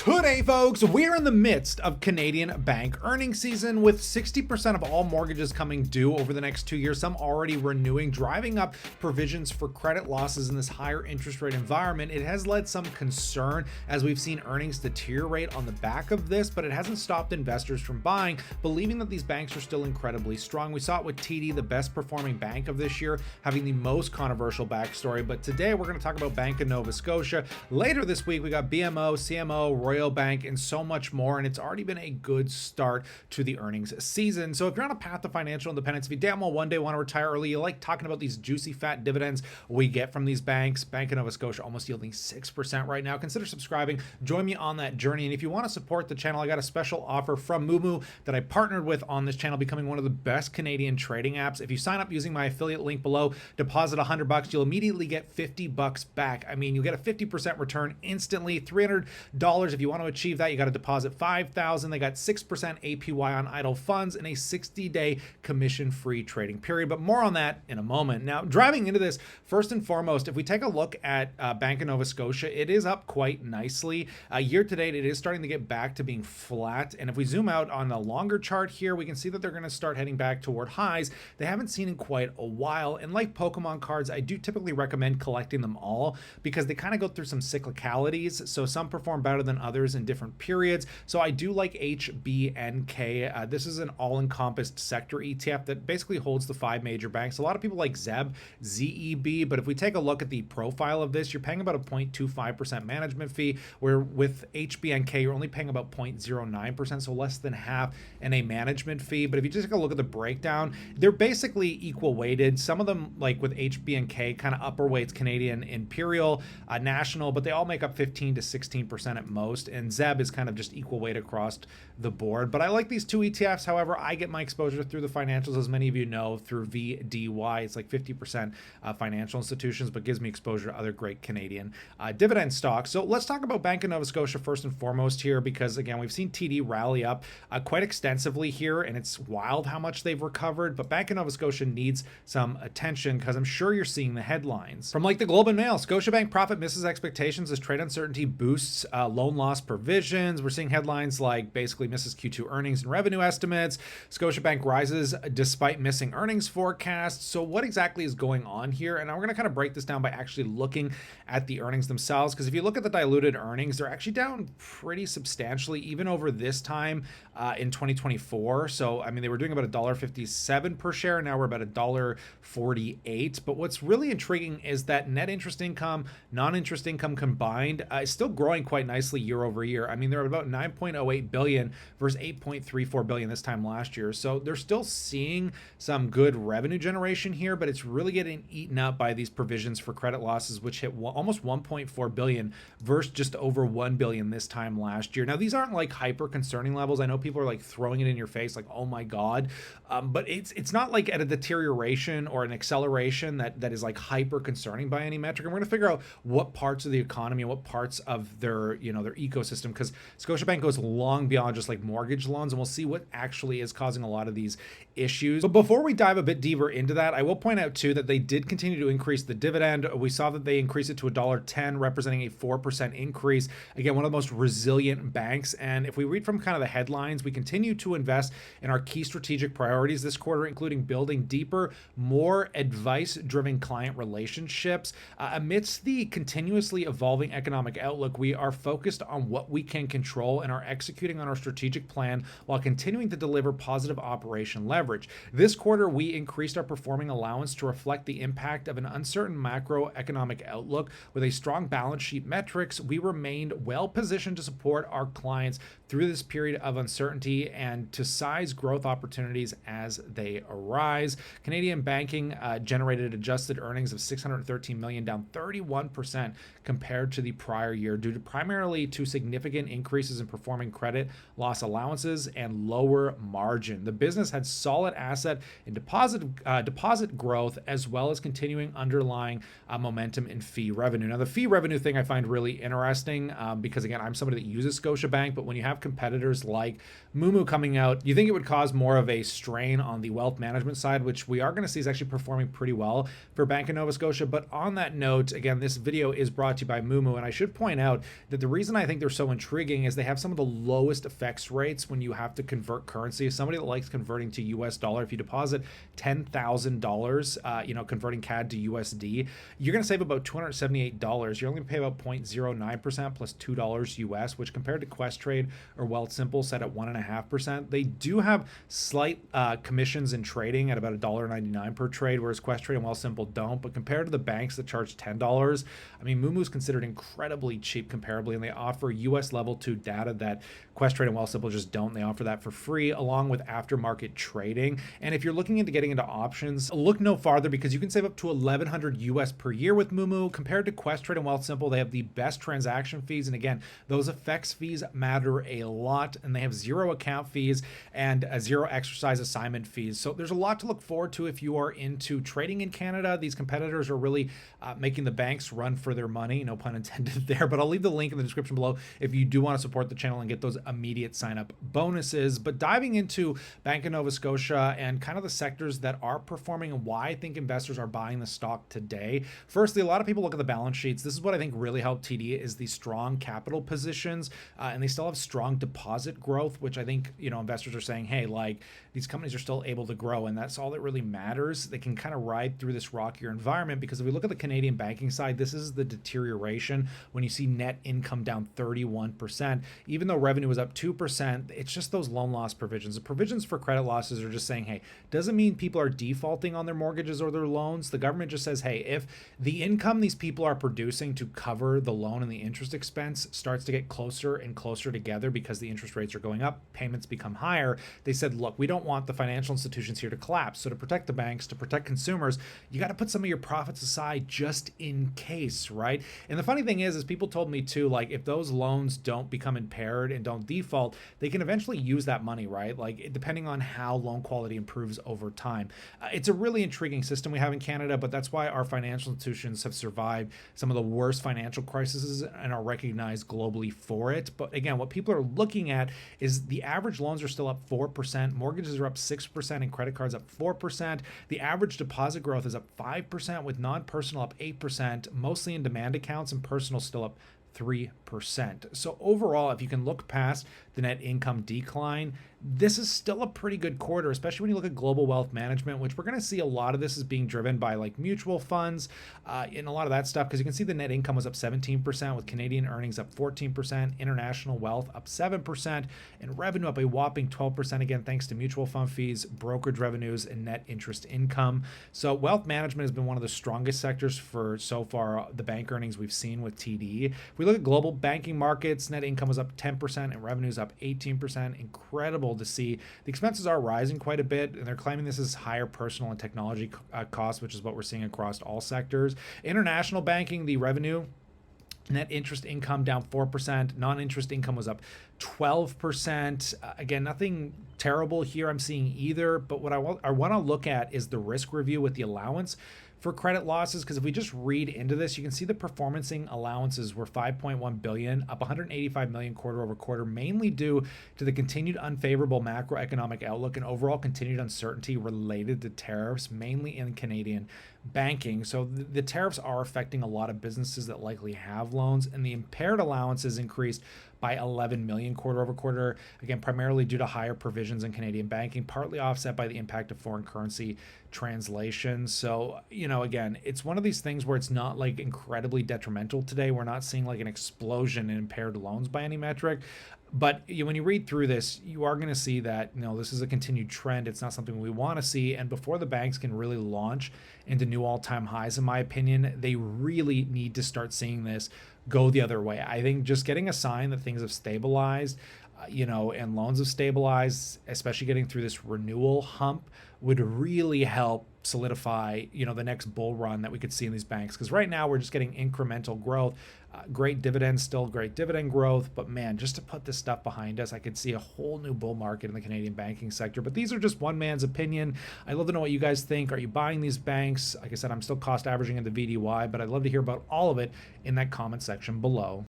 Today, folks, we're in the midst of Canadian bank earnings season with 60% of all mortgages coming due over the next 2 years, some already renewing, driving up provisions for credit losses in this higher interest rate environment. It has led some concern as we've seen earnings deteriorate on the back of this, but it hasn't stopped investors from buying, believing that these banks are still incredibly strong. We saw it with TD, the best performing bank of this year, having the most controversial backstory. But today we're going to talk about Bank of Nova Scotia. Later this week, we got BMO, CMO, Royal Bank, and so much more. And it's already been a good start to the earnings season. So if you're on a path to financial independence, if you damn well one day want to retire early, you like talking about these juicy fat dividends we get from these banks, Bank of Nova Scotia almost yielding 6% right now. Consider subscribing. Join me on that journey. And if you want to support the channel, I got a special offer from moomoo that I partnered with on this channel, becoming one of the best Canadian trading apps. If you sign up using my affiliate link below, deposit $100, you'll immediately get $50 back. I mean, you get a 50% return instantly, $300. If you want to achieve that, you got to deposit $5,000. They got 6% APY on idle funds and a 60-day commission-free trading period. But more on that in a moment. Now, driving into this, first and foremost, if we take a look at Bank of Nova Scotia, it is up quite nicely. Year to date, it is starting to get back to being flat. And if we zoom out on a longer chart here, we can see that they're going to start heading back toward highs they haven't seen in quite a while. And like Pokemon cards, I do typically recommend collecting them all because they kind of go through some cyclicalities. So some perform better than others in different periods. So I do like HBNK. This is an all-encompassed sector ETF that basically holds the 5 major banks. A lot of people like ZEB, but if we take a look at the profile of this, you're paying about a 0.25% management fee, where with HBNK, you're only paying about 0.09%, so less than half in a management fee. But if you just take a look at the breakdown, they're basically equal weighted. Some of them, like with HBNK, kind of upper weights Canadian Imperial, National, but they all make up 15 to 16% at most. And ZEB is kind of just equal weight across the board. But I like these two ETFs. However, I get my exposure through the financials, as many of you know, through VDY. It's like 50% financial institutions, but gives me exposure to other great Canadian dividend stocks. So let's talk about Bank of Nova Scotia first and foremost here, because again, we've seen TD rally up quite extensively here, and it's wild how much they've recovered. But Bank of Nova Scotia needs some attention because I'm sure you're seeing the headlines. From like the Globe and Mail, Scotiabank profit misses expectations as trade uncertainty boosts loan loss provisions. We're seeing headlines like basically misses Q2 earnings and revenue estimates. Scotiabank rises despite missing earnings forecasts. So what exactly is going on here? And we're going to kind of break this down by actually looking at the earnings themselves, because if you look at the diluted earnings, they're actually down pretty substantially even over this time in 2024. So I mean, they were doing about $1.57 per share. Now we're about $1.48. But what's really intriguing is that net interest income, non-interest income combined is still growing quite nicely year over year. I mean, they're about $9.08 billion versus $8.34 billion this time last year. So they're still seeing some good revenue generation here, but it's really getting eaten up by these provisions for credit losses, which hit almost $1.4 billion versus just over $1 billion this time last year. Now, these aren't like hyper concerning levels. I know people are like throwing it in your face, like, oh my God. But it's not like at a deterioration or an acceleration that is like hyper concerning by any metric. And we're going to figure out what parts of the economy and what parts of their ecosystem, because Scotiabank goes long beyond just like mortgage loans, and we'll see what actually is causing a lot of these issues. But before we dive a bit deeper into that, I will point out too that they did continue to increase the dividend. We saw that they increased it to $1.10, representing a 4% increase. Again, one of the most resilient banks. And if we read from kind of the headlines, we continue to invest in our key strategic priorities this quarter, including building deeper, more advice-driven client relationships. Amidst the continuously evolving economic outlook, we are focused on what we can control and are executing on our strategic plan while continuing to deliver positive operation leverage. This quarter, we increased our performing allowance to reflect the impact of an uncertain macroeconomic outlook. With a strong balance sheet metrics, we remained well positioned to support our clients through this period of uncertainty and to size growth opportunities as they arise. Canadian banking generated adjusted earnings of $613 million, down 31% compared to the prior year, due to primarily to significant increases in performing credit loss allowances and lower margin. The business had solid asset and deposit growth, as well as continuing underlying momentum in fee revenue. Now, the fee revenue thing I find really interesting because, again, I'm somebody that uses Scotiabank, but when you have competitors like moomoo coming out, you think it would cause more of a strain on the wealth management side, which we are going to see is actually performing pretty well for Bank of Nova Scotia. But on that note, again, this video is brought to you by moomoo, and I should point out that the reason I think think they're so intriguing is they have some of the lowest effects rates when you have to convert currency. Somebody that likes converting to US dollar, if you deposit $10,000, converting CAD to USD, you're going to save about $278. You're only going to pay about 0.09% plus $2 US, which compared to Questrade or Wealthsimple set at 1.5%. They do have slight commissions in trading at about $1.99 per trade, whereas Questrade and Wealthsimple don't. But compared to the banks that charge $10, I mean, moomoo is considered incredibly cheap comparably, and they offer US level 2 data that Questrade and Wealthsimple just don't. They offer that for free along with aftermarket trading. And if you're looking into getting into options, look no farther, because you can save up to $1,100 US per year with moomoo. Compared to Questrade and Wealthsimple, they have the best transaction fees. And again, those effects fees matter a lot, and they have zero account fees and zero exercise assignment fees. So there's a lot to look forward to if you are into trading in Canada. These competitors are really making the banks run for their money, no pun intended there, but I'll leave the link in the description below if you do want to support the channel and get those immediate sign up bonuses. But diving into Bank of Nova Scotia and kind of the sectors that are performing and why I think investors are buying the stock today. Firstly, a lot of people look at the balance sheets. This is what I think really helped TD is the strong capital positions, and they still have strong deposit growth, which I think, investors are saying, hey, like, these companies are still able to grow, and that's all that really matters. They can kind of ride through this rockier environment, because if we look at the Canadian banking side, this is the deterioration when you see net income down 31%. Even though revenue was up 2%, it's just those loan loss provisions. The provisions for credit losses are just saying, hey, doesn't mean people are defaulting on their mortgages or their loans. The government just says, hey, if the income these people are producing to cover the loan and the interest expense starts to get closer and closer together because the interest rates are going up, payments become higher, they said, look, we don't want the financial institutions here to collapse. So to protect the banks, to protect consumers, you got to put some of your profits aside just in case, right? And the funny thing is people told me too, like, if those loans don't become impaired and don't default, they can eventually use that money, right? Like, depending on how loan quality improves over time. It's a really intriguing system we have in Canada, but that's why our financial institutions have survived some of the worst financial crises and are recognized globally for it. But again, what people are looking at is the average loans are still up 4%, mortgages are up 6%, and credit cards up 4%. The average deposit growth is up 5%, with non-personal up 8%, mostly in demand accounts, and personal still up 3%. So overall, if you can look past the net income decline, this is still a pretty good quarter, especially when you look at global wealth management, which we're going to see a lot of this is being driven by like mutual funds and a lot of that stuff, because you can see the net income was up 17%, with Canadian earnings up 14%, international wealth up 7%, and revenue up a whopping 12%, again, thanks to mutual fund fees, brokerage revenues, and net interest income. So wealth management has been one of the strongest sectors for so far the bank earnings we've seen with TD. If we look at global banking markets, net income was up 10% and revenues up 18%. Incredible to see. The expenses are rising quite a bit, and they're claiming this is higher personal and technology costs, which is what we're seeing across all sectors. International banking, the revenue, net interest income down 4%. Non-interest income was up 12%. Again, nothing terrible here I'm seeing either, but what I want to look at is the risk review with the allowance for credit losses, because if we just read into this, you can see the performancing allowances were $5.1 billion, up $185 million quarter over quarter, mainly due to the continued unfavorable macroeconomic outlook and overall continued uncertainty related to tariffs, mainly in Canadian banking. So the tariffs are affecting a lot of businesses that likely have loans, and the impaired allowances increased by 11 million quarter over quarter, again, primarily due to higher provisions in Canadian banking, partly offset by the impact of foreign currency translation. So, again, it's one of these things where it's not like incredibly detrimental today. We're not seeing like an explosion in impaired loans by any metric. But when you read through this, you are going to see that, this is a continued trend. It's not something we want to see. And before the banks can really launch into new all-time highs, in my opinion, they really need to start seeing this go the other way. I think just getting a sign that things have stabilized, and loans have stabilized, especially getting through this renewal hump, would really help solidify, the next bull run that we could see in these banks. Because right now we're just getting incremental growth, great dividends, still great dividend growth. But man, just to put this stuff behind us, I could see a whole new bull market in the Canadian banking sector. But these are just one man's opinion. I'd love to know what you guys think. Are you buying these banks? Like I said, I'm still cost averaging into VDY, but I'd love to hear about all of it in that comment section below.